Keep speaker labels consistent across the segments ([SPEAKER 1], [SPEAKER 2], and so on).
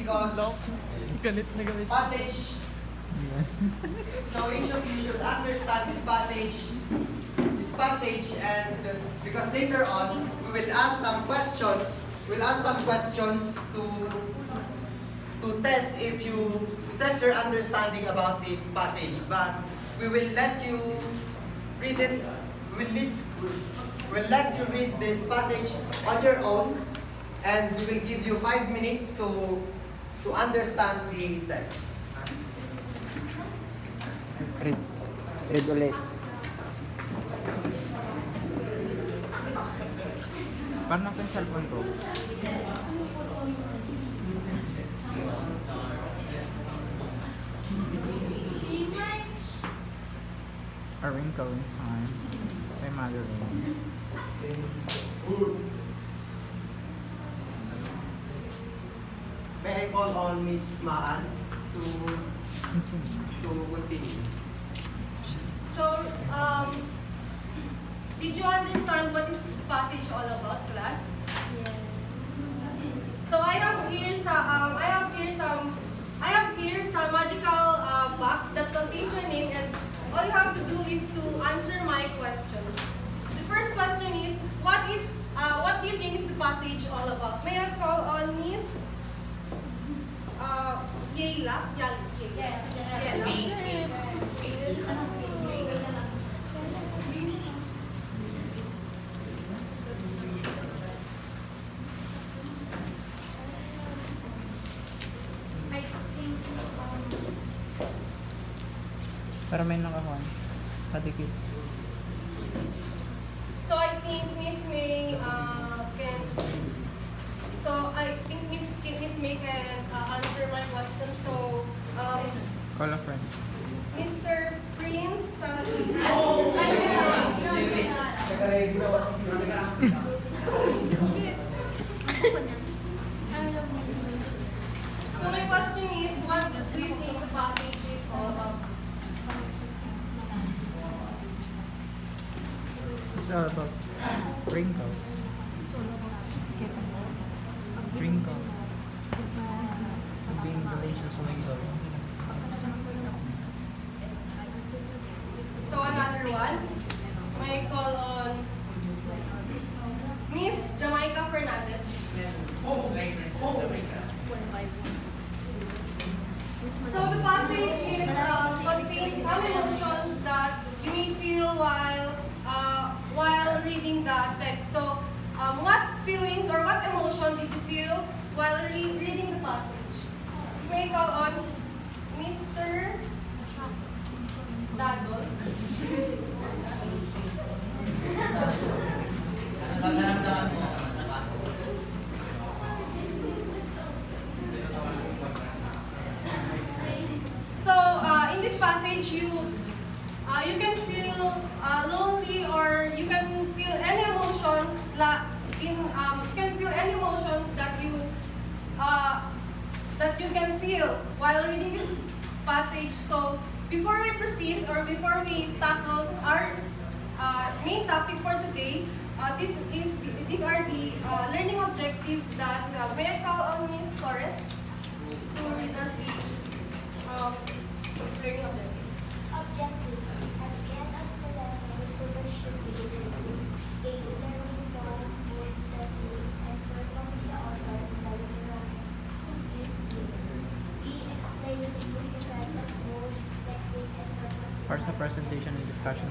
[SPEAKER 1] because
[SPEAKER 2] Galit na galit.
[SPEAKER 1] passage.
[SPEAKER 2] Yes.
[SPEAKER 1] So each of you should understand this passage, and because later on we will ask some questions. We'll ask some questions to test your understanding about this passage. But we will let you read it. We'll let you read this passage on your own, and we will give you 5 minutes to understand the text.
[SPEAKER 2] Read ulit. Parang nasa yung cellphone ko. A Wrinkle in Time by Madeline.
[SPEAKER 1] May I call on Miss Maan to continue?
[SPEAKER 3] So, did you understand what this passage all about, class?
[SPEAKER 4] Yes.
[SPEAKER 3] So I have here some magical box that contains your name, and all you have to do is to answer my questions. The first question is, what do you think is the passage all about? May I call on Miss Yayla?
[SPEAKER 2] Para may nakakuha. Kadikit.
[SPEAKER 3] So I think Miss May can. So I think Miss May can answer my question. So
[SPEAKER 2] Call a friend.
[SPEAKER 3] Mr. Prince. So my question is, what do you think the passage is all about?
[SPEAKER 2] It's all about wrinkles. Wrinkle. Being delicious wrinkles.
[SPEAKER 3] So another one. May I call on Miss Jamaica Fernandez. So the passage is contains some emotions that you may feel while reading the text. So what feelings or what emotion did you feel while reading the passage? May I call on Mr. Dadol. So in this passage, you can feel lonely, or you can feel any emotions you can feel any emotions that you can feel while reading this passage. So before we proceed, or before we tackle our main topic for today, these are the learning objectives that we have. May I call on Ms. Torres to read us the learning objectives?
[SPEAKER 4] Objectives. At the end of the lesson, the students should be able to A. Learning from both the theme and purpose of the author in the literal is given. B. Explain the significance of both technique and purpose.
[SPEAKER 2] Or sa presentation and discussion.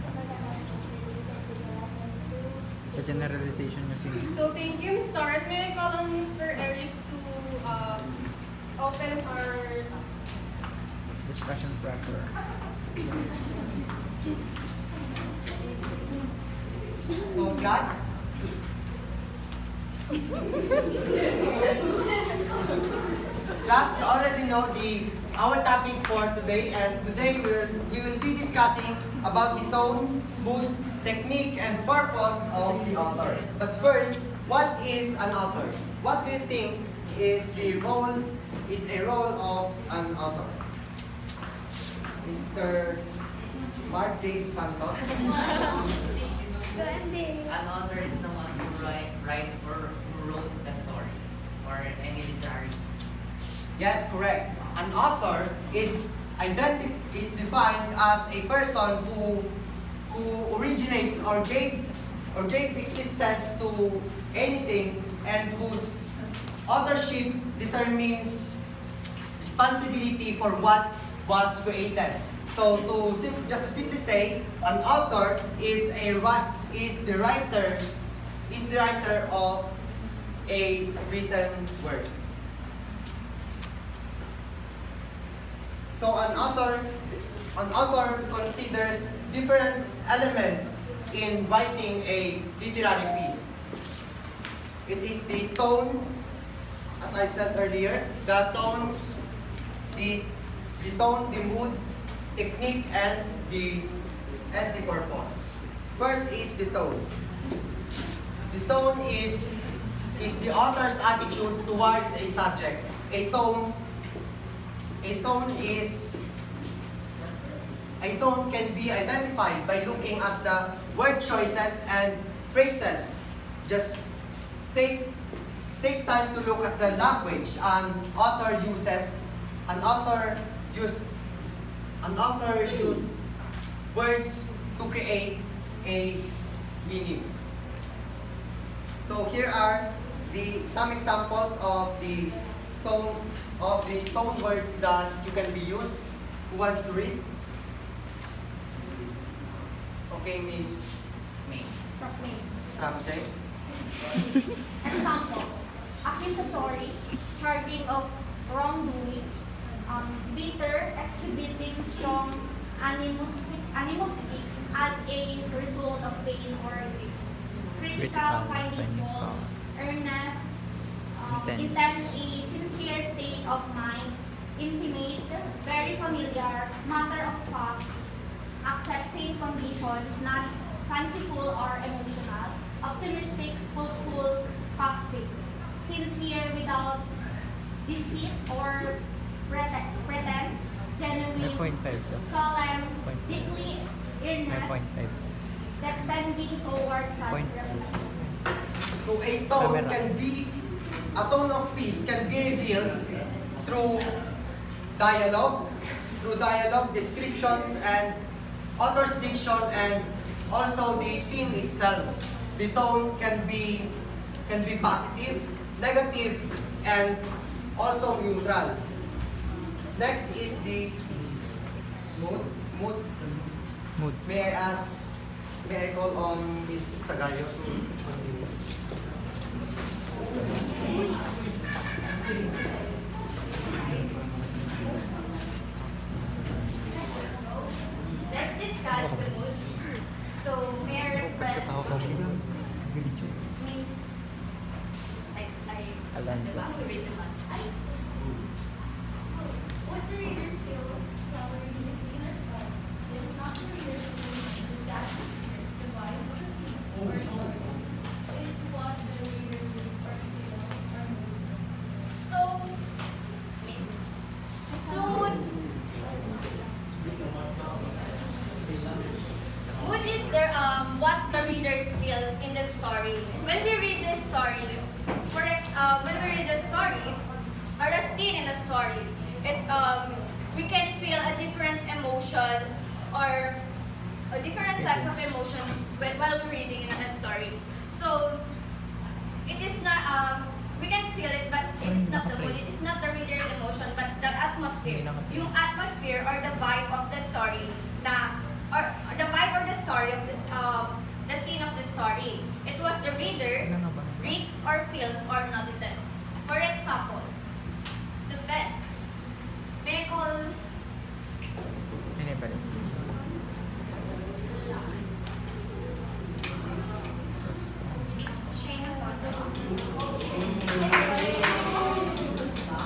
[SPEAKER 2] Sa generalization nyo sige.
[SPEAKER 3] So thank you, Ms. Torres. May I call on Mr. Eric to open our
[SPEAKER 2] Discussion pressure.
[SPEAKER 1] So class, you already know our topic for today, and today we will be discussing about the tone, mood, technique, and purpose of the author. But first, what is an author? What do you think is a role of an author? Mr. Mark Dave Santos.
[SPEAKER 5] An author is the one who writes or who wrote the story or any literary piece.
[SPEAKER 1] Yes, correct. An author is defined as a person who originates or gave existence to anything and whose authorship determines responsibility for what was created. So just to simply say, an author is the writer of a written word. So an author considers different elements in writing a literary piece. It is the tone, as I've said earlier, the tone, the mood, technique, and the purpose. First is the tone. The tone is the author's attitude towards a subject. A tone can be identified by looking at the word choices and phrases. Just take time to look at the language an author uses. An author use words to create a meaning. So here are some examples of the tone words that you can be used. Who wants to read? Okay, Miss Ramsey.
[SPEAKER 4] Example, accusatory, charging of wrongdoing, bitter, exhibiting strong animosity as a result of pain or grief. Critical, finding fault, earnest, intense, a sincere state of mind, intimate, very familiar, matter of fact, accepting conditions, not fanciful or emotional, optimistic, hopeful, positive, sincere without deceit or pretense, genuine, solemn, deeply earnest, tending towards self-reflection.
[SPEAKER 1] So a tone of peace can be revealed through dialogue, descriptions, and author's diction, and also the theme itself. The tone can be positive, negative, and also neutral. Next is the mood. May I call on Ms. Sagario to continue?
[SPEAKER 5] Let's discuss the mood. So, may I request Miss...
[SPEAKER 2] Alonso.
[SPEAKER 5] read the last. What the reader feels while reading a scene or story is not the reader's feeling, the atmosphere, the vibe of the scene or story. Is what the reader reads or feels or moves. So, Miss. So, mood is what the reader feels in the story. When we read the story, when we read the story or a scene in the story, we can feel a different emotions or a different type of emotions while we're reading in a story. So it is not we can feel it, but it is not the mood. It is not the reader's emotion, but the atmosphere. Yung atmosphere or the vibe of the story or the vibe or the story of this the scene of the story. It was the reader reads or feels or notices. For example, suspense. May I call
[SPEAKER 2] Anybody?
[SPEAKER 5] Shane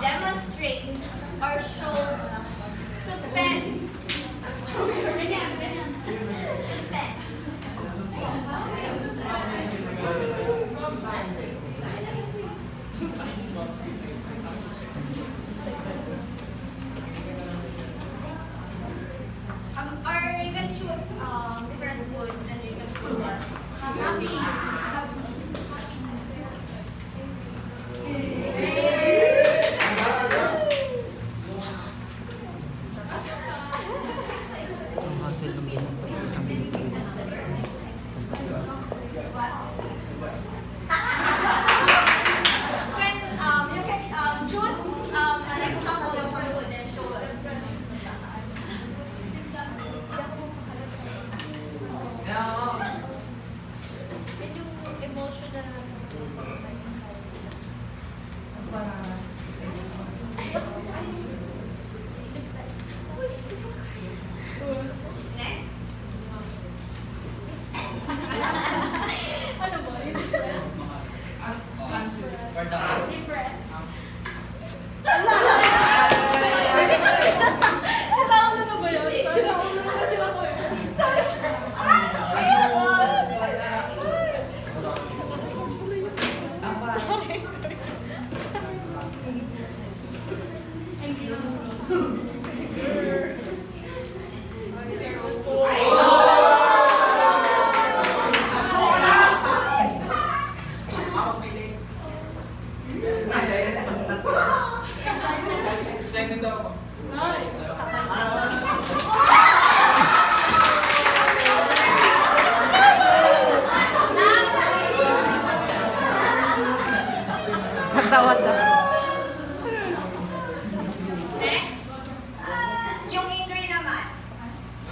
[SPEAKER 5] demonstrate or show suspense. Or you can choose different moods and you can put this happy.
[SPEAKER 6] excited daw ako.
[SPEAKER 2] What the?
[SPEAKER 5] Next, yung angry naman.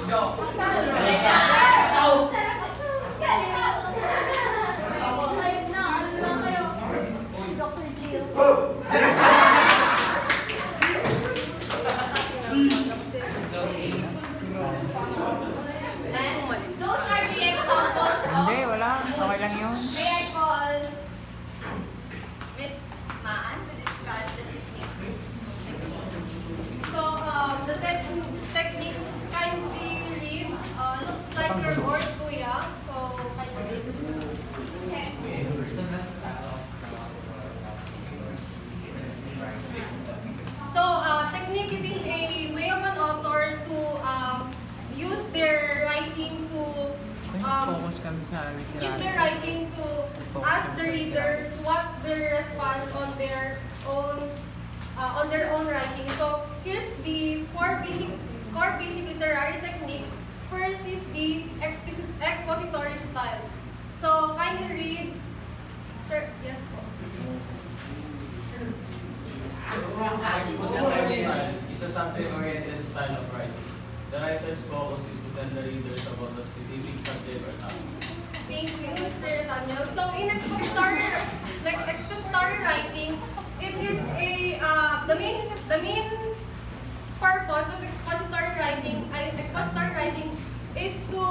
[SPEAKER 6] Go!
[SPEAKER 5] And those are the examples of
[SPEAKER 2] Hindi, wala. Okay lang yun.
[SPEAKER 5] May I call Miss Maan to discuss the technique?
[SPEAKER 3] So, the technique kindly read. Looks like you're bored, Kuya. So, kindly read. So, technique, it is a way of an author to use their writing to
[SPEAKER 2] Focus kami sa
[SPEAKER 3] use their
[SPEAKER 2] literature.
[SPEAKER 3] writing to ask the readers what's their response on their own writing. So here's the four basic literary techniques. First is the expository style. So kindly read, sir. Yes po.
[SPEAKER 6] Expository style is a subject-oriented style of writing. The writer's focus is to tell the readers about a specific subject or topic.
[SPEAKER 3] Thank you, Mr. Daniel. So in expository writing, it is a the main purpose of expository writing is to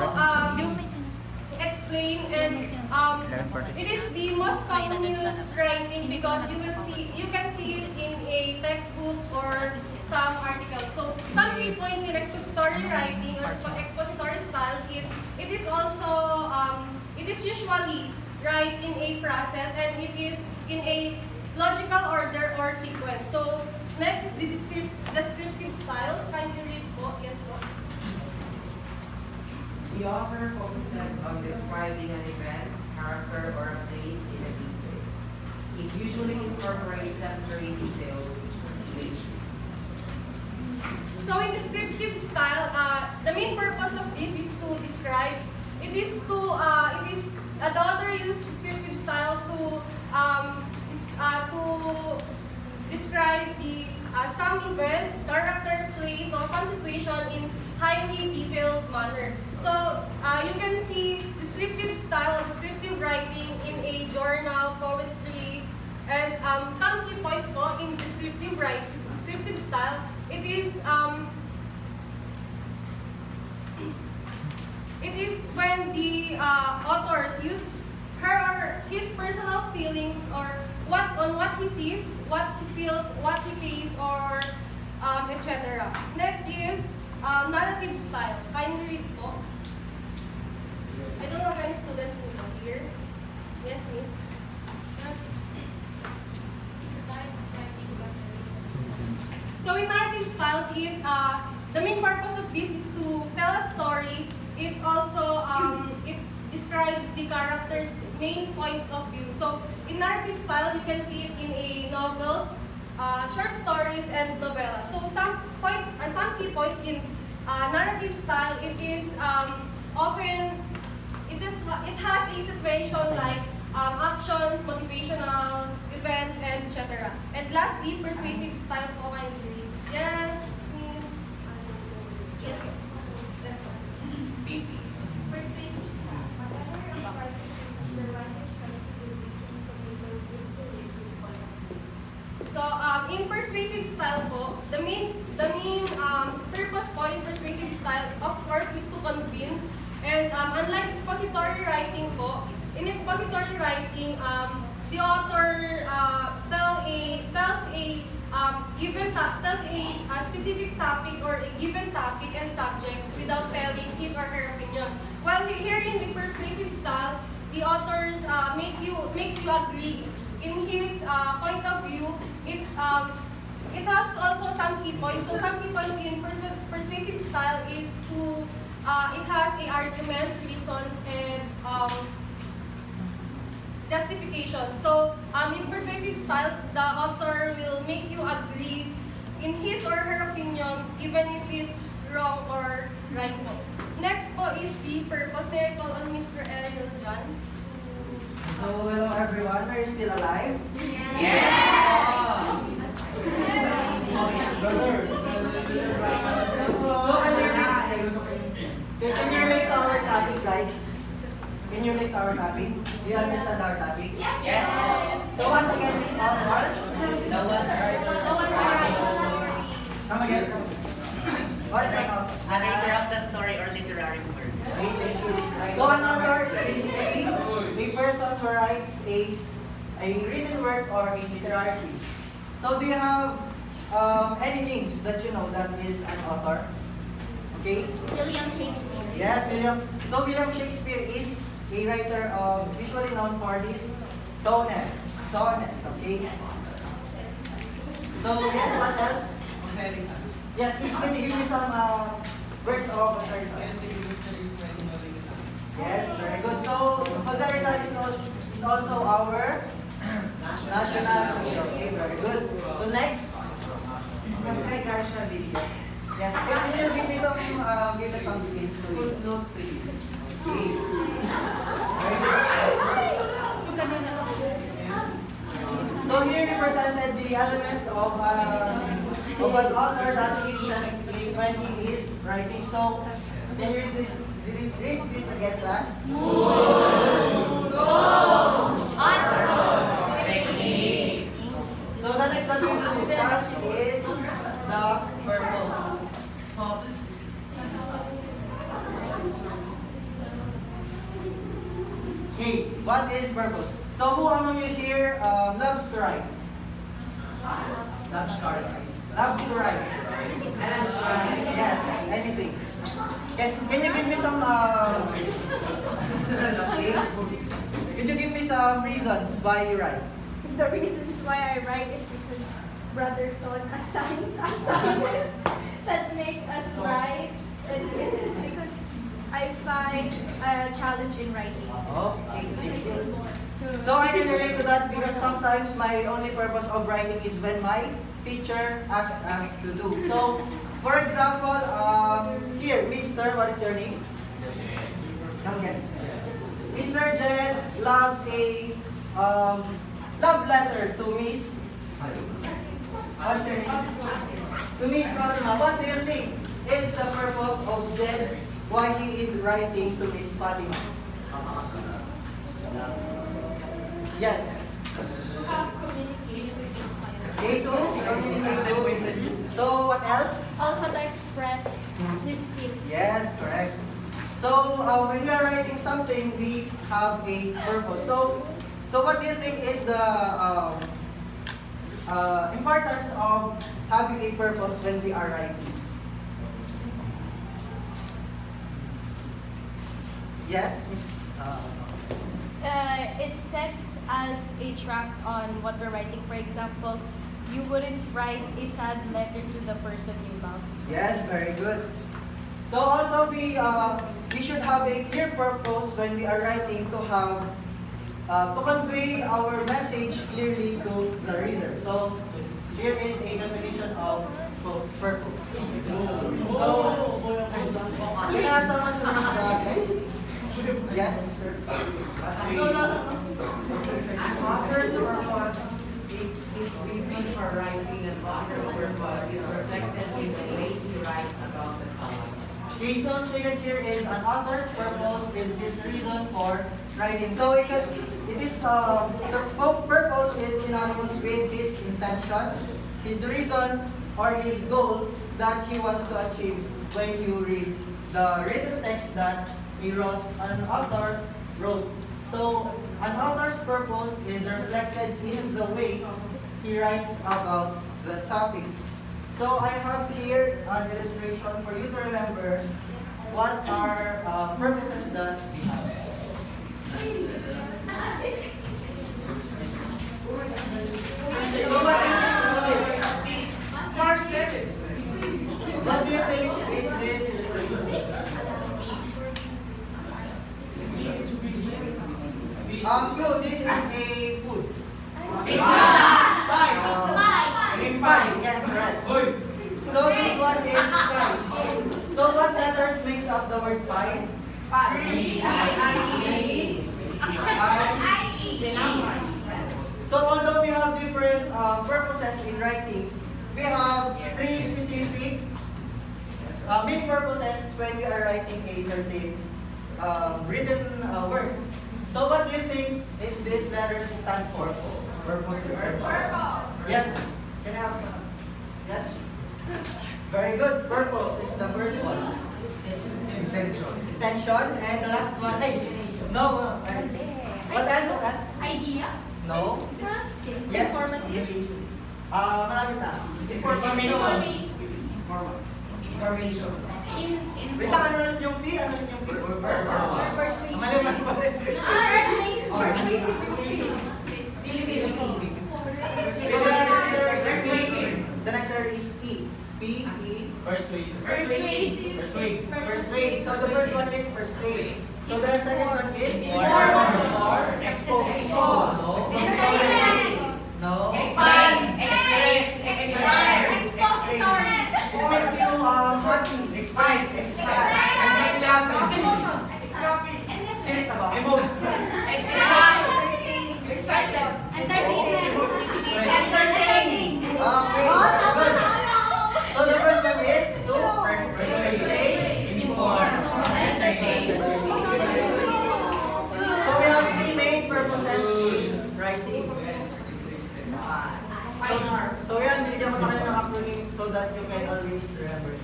[SPEAKER 3] explain, and it is the most common used writing because you can see it in a textbook or some articles. So some key points in expository writing or expository styles, it is also it is usually write in a process, and it is in a logical order or sequence. So next is the descriptive style. Can you read po? Yes po.
[SPEAKER 7] The author focuses on describing an event, character, or a place in a detail. It usually incorporates sensory details in each.
[SPEAKER 3] So in descriptive style, the main purpose of this is to describe. The author used descriptive style to describe some event, character, place, or some situation in highly detailed manner. So you can see descriptive style, descriptive writing in a journal, poetry, and some key points po in descriptive writing, descriptive style. It is when the authors use her or his personal feelings or what he sees, what he feels, what he tastes, or etc. Next is narrative style. Kindly read po. I don't know if any students who are here. Yes, miss. So in narrative styles, the main purpose of this is to tell a story. It also it describes the character's main point of view. So in narrative style, you can see it in a novels, short stories, and novellas. So some key point in narrative style, it is often it has a situation like actions, motivational events, and etc. And lastly, persuasive style po kindly. Yes, miss. Yes, po. Yes, po.
[SPEAKER 4] Persuasive style. Whatever your part the writer tries to do reasons to make the readers believe his point of view.
[SPEAKER 3] So in persuasive style po, the main purpose po in persuasive style, of course, is to convince. And unlike expository writing po, in expository writing, the author tells a specific topic or a given topic and subjects without telling his or her opinion. While here in the persuasive style, the authors makes you agree in his point of view. It has also some key points. So some key points in persuasive style is to it has a arguments, reasons, and justification. So in persuasive styles, the author will make you agree in his or her opinion, even if it's wrong or right po. Next po is the purpose. May I call on Mr. Ariel John?
[SPEAKER 8] So, hello everyone. Are you still alive? So, can you relate to our topic, guys? Can you relate to our topic? Do you understand our topic?
[SPEAKER 5] Yes.
[SPEAKER 8] So, what again is author?
[SPEAKER 5] No one writes story.
[SPEAKER 8] Come again. What is an author?
[SPEAKER 9] A writer of the story or literary work.
[SPEAKER 8] Okay, thank you. So, an author is basically a person who writes a written work or a literary piece. So, do you have any names that you know that is an author? Okay?
[SPEAKER 5] William Shakespeare.
[SPEAKER 8] Yes, William. So, William Shakespeare is a writer usually known for his sonnets. Okay? So, yes, what else? Yes, can you give me some words of comparison? Yes, very good. So, Jose Rizal is also our national hero. Okay, very good. So, next. Yes, can you give us some details to it? Okay. So here we presented the elements of an author that is when he is writing. So can you read this again, class? So the next that we will discuss is the purpose. Okay, what is purpose? So who among you here loves to write? Loves to write. Yes, anything. Can you give me some okay? Could you give me some reasons why you write?
[SPEAKER 10] The reasons why I write is because Brother Ton assigns assignments that make us write, and it is because I find a challenge in writing.
[SPEAKER 8] Okay, thank you. So I can relate to that because sometimes my only purpose of writing is when my teacher asks us to do. So, for example, here, Mr. What is your name? Come again. Mr. Jed loves a love letter to Miss. What's your name? To Miss Fatima. What do you think is the purpose of Jed? Why he is writing to Miss Fatima? Yes. Communication. So what else?
[SPEAKER 10] Also to express his feelings.
[SPEAKER 8] Yes, correct. So when we are writing something, we have a purpose. So what do you think is the importance of having a purpose when we are writing? Yes, Miss.
[SPEAKER 10] It sets us a track on what we're writing. For example, you wouldn't write a sad letter to the person you love.
[SPEAKER 8] Yes, very good. So also we should have a clear purpose when we are writing to have to convey our message clearly to the reader. So here is a definition of purpose. So can I ask someone to read that, guys? Yes, Mr.
[SPEAKER 7] An author's purpose is his reason for writing. An author's purpose is reflected in the way he writes about the topic.
[SPEAKER 8] Okay, so stated here is an author's purpose is his reason for writing. So purpose is synonymous with his intention, his reason, or his goal that he wants to achieve when you read the written text that an author wrote. So an author's purpose is reflected in the way he writes about the topic. So I have here an illustration for you to remember what are purposes that we have. So what do you think is this illustration? Blue, this is a food. Pie. Yes, correct. word pie? So although we have different purposes in writing, we have three specific main purposes when we are writing a certain written word. So what do you think is these letters stand for?
[SPEAKER 1] Purpose.
[SPEAKER 8] Yes. Can I have some? Yes. Very good. Purpose is the first one.
[SPEAKER 1] Intention.
[SPEAKER 8] Intention, and the last one. Hey, no. What else? What else?
[SPEAKER 5] Idea?
[SPEAKER 8] No. Yes.
[SPEAKER 10] Informative.
[SPEAKER 8] Malapit na.
[SPEAKER 1] Information.
[SPEAKER 8] Wait lang, ano ulit yung P? Ano ulit yung P? Mali, mali, mali. The next letter is E. P, E.
[SPEAKER 6] Persuade.
[SPEAKER 8] Persuade. So the first one is persuade. So the second one is?
[SPEAKER 1] Expose.
[SPEAKER 8] No. Who makes you happy? Sirit na ba? Excited. Okay, very good. So the first one is to persuade. So we have three main purposes in writing. So yan, bigyan ko na kayo ng acronym so that you can always remember.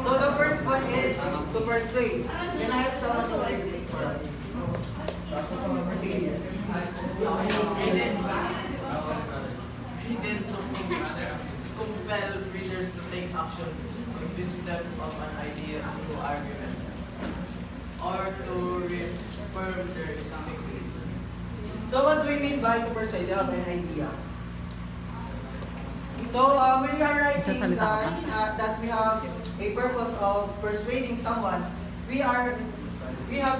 [SPEAKER 8] So the first one is to persuade. Can I have someone to read it for us? Sige, yes.
[SPEAKER 11] Compel readers to take action, convince them of an idea through argument, or to reaffirm their existing beliefs.
[SPEAKER 8] So what do we mean by to persuade? You have an idea. So when we are writing that we have a purpose of persuading someone, we have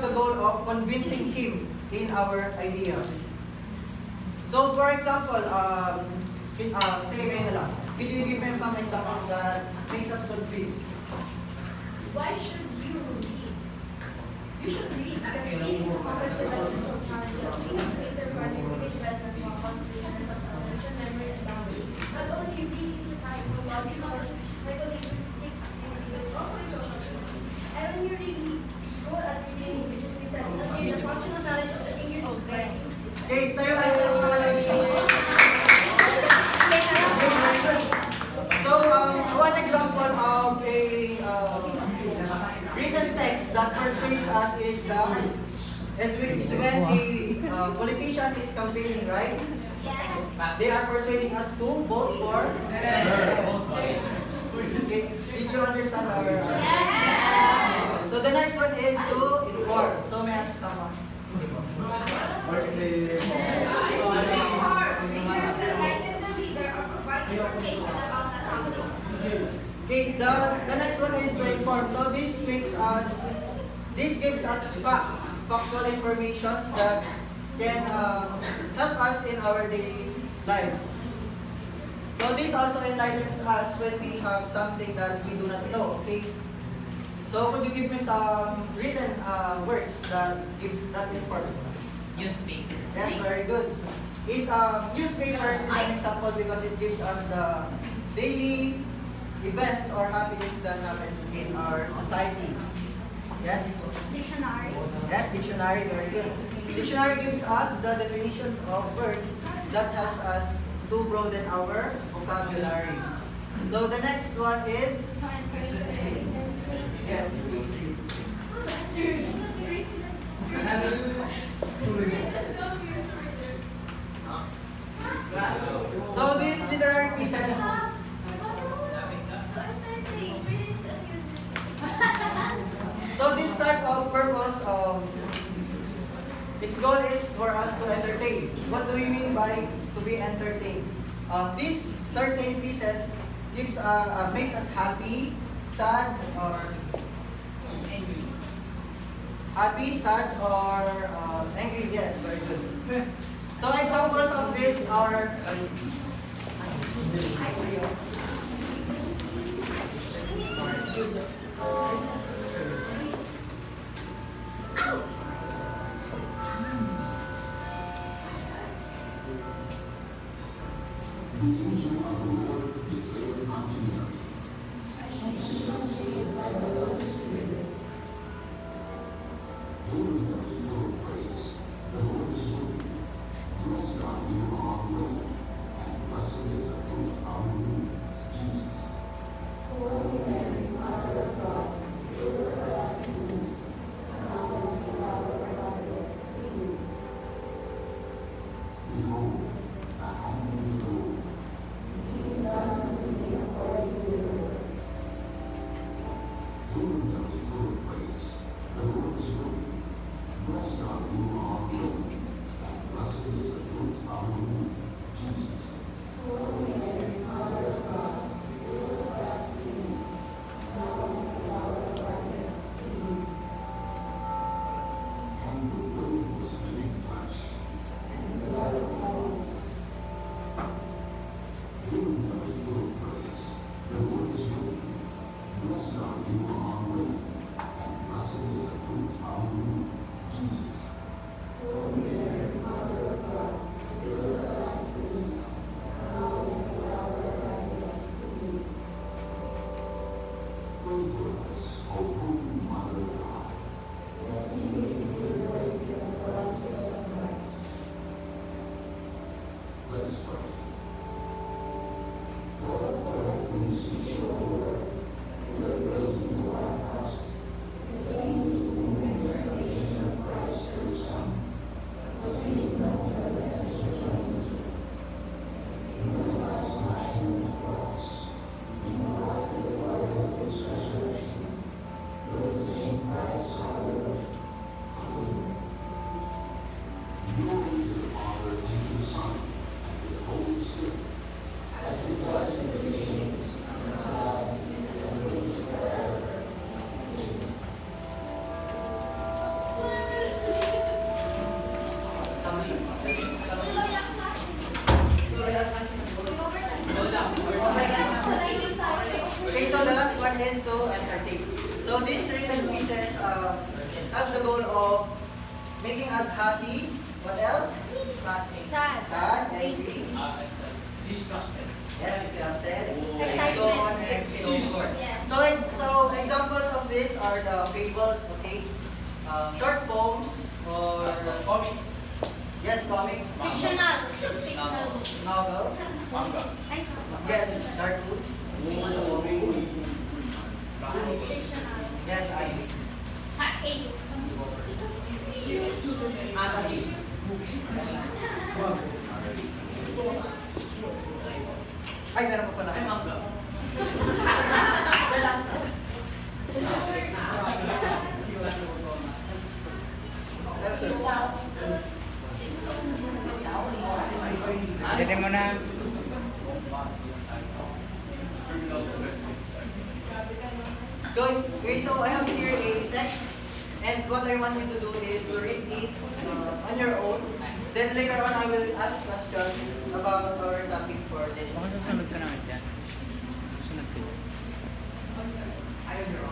[SPEAKER 8] the goal of convincing him in our idea. So for example, sige kayo na lang. Could you give me some examples that makes us convinced?
[SPEAKER 10] Why should you read? You should read because reading is a part of the intellectual challenge of reading greater value in development of comprehension and comprehension, memory, and language. Not only reading societal, logical, psychological, but also social. And when you really go at reading English, it means that you gain the functional knowledge of the English writing system.
[SPEAKER 8] Okay, tayo lang yung So, one example of a written text that persuades us is when a politician is campaigning, right?
[SPEAKER 4] Yes.
[SPEAKER 8] They are persuading us to vote for them. Okay, did you understand our?
[SPEAKER 4] Yes.
[SPEAKER 8] So the next one is to inform. So may I ask someone? Okay, the next one is to inform. So this gives us facts, factual informations that can help us in our daily lives. So this also enlightens us when we have something that we do not know. Okay. So could you give me some written words that informs us?
[SPEAKER 9] Newspaper.
[SPEAKER 8] Yes, very good. Newspapers is an example because it gives us the daily events or happenings that happens in our society. Yes?
[SPEAKER 4] Dictionary.
[SPEAKER 8] Yes, dictionary, very good. Dictionary gives us the definitions of words that helps us to broaden our vocabulary. So the next one is? Yes, please read. So these literary pieces, so this type of purpose of its goal is for us to entertain. What do we mean by to be entertained? These certain pieces makes us happy, sad, or angry. Happy, sad, or angry. Yes, very good. So examples of this are is to entertain. So these written pieces has the goal of making us happy. What else? Sad, angry,
[SPEAKER 6] Disgusted.
[SPEAKER 8] yes, disgusted,
[SPEAKER 5] Excited.
[SPEAKER 8] so on and so forth.
[SPEAKER 5] Yes.
[SPEAKER 8] So examples of this are the fables, okay, short poems or
[SPEAKER 6] Comics.
[SPEAKER 8] yes, comics,
[SPEAKER 5] Fictional. Fictional.
[SPEAKER 8] novels,
[SPEAKER 6] Manga.
[SPEAKER 8] yes, cartoons,
[SPEAKER 5] Fictional.
[SPEAKER 8] yes, anime. Ay, meron pa pala.
[SPEAKER 11] Ay, manga.
[SPEAKER 8] The last na. That's it.
[SPEAKER 2] Pwede mo na.
[SPEAKER 8] Guys, okay, so I have here a text, and what I want you to do is to read it on your own. Then later on, I will ask questions about our topic for this.
[SPEAKER 2] Baka susunod ka naman dyan. Susunod ka.
[SPEAKER 8] Ayaw niyo.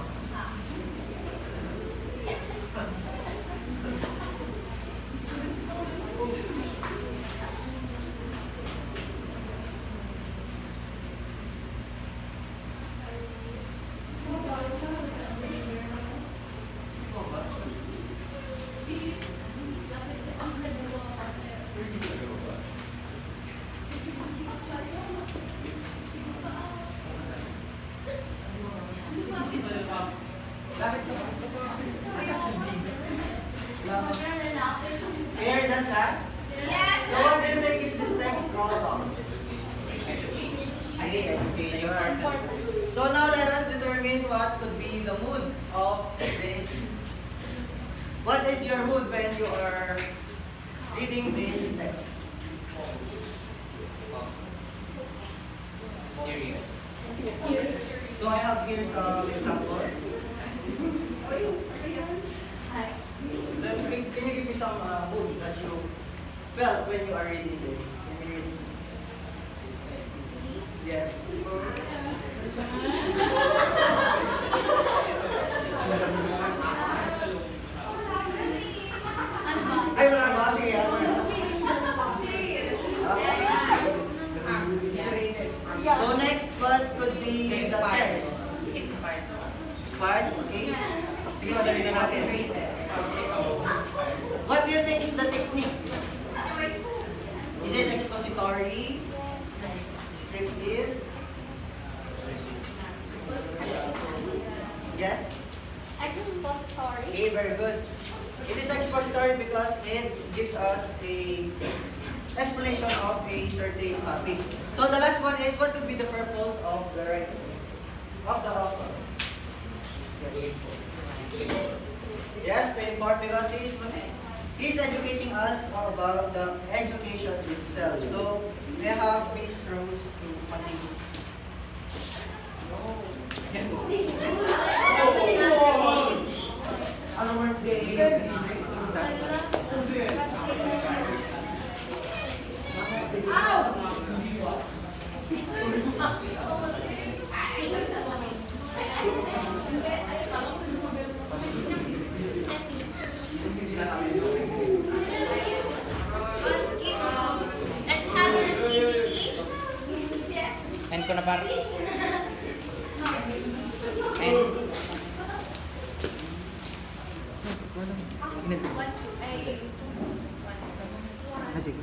[SPEAKER 8] Clear that, class?
[SPEAKER 5] Yes.
[SPEAKER 8] So what do you think is this text all about? Education. So now let us determine what could be the mood of this. What is your mood when you are reading this text?
[SPEAKER 9] Serious.
[SPEAKER 8] So I have here some examples. Then can you give me some mood that you felt when you are reading this? Can you read this? Yes. Ay, wala ba? Sige,
[SPEAKER 5] Serious.
[SPEAKER 8] okay. So next, what could be the text?
[SPEAKER 9] Inspired.
[SPEAKER 8] Inspired? Okay. Sige, madali na natin. What do you think is the technique? Is it expository? Descriptive? Yes?
[SPEAKER 5] Expository.
[SPEAKER 8] Okay, very good. It is expository because it gives us a explanation of a certain topic. So the last one is, what could be the purpose of the writing? Of the author? Yes, to inform because he's educating us about the education itself. So we have Miss Rose to continue.
[SPEAKER 5] Let's have an activity. Yes.
[SPEAKER 2] End ko na par. End.
[SPEAKER 5] One, two, ay, two, one.
[SPEAKER 8] Ah, sige.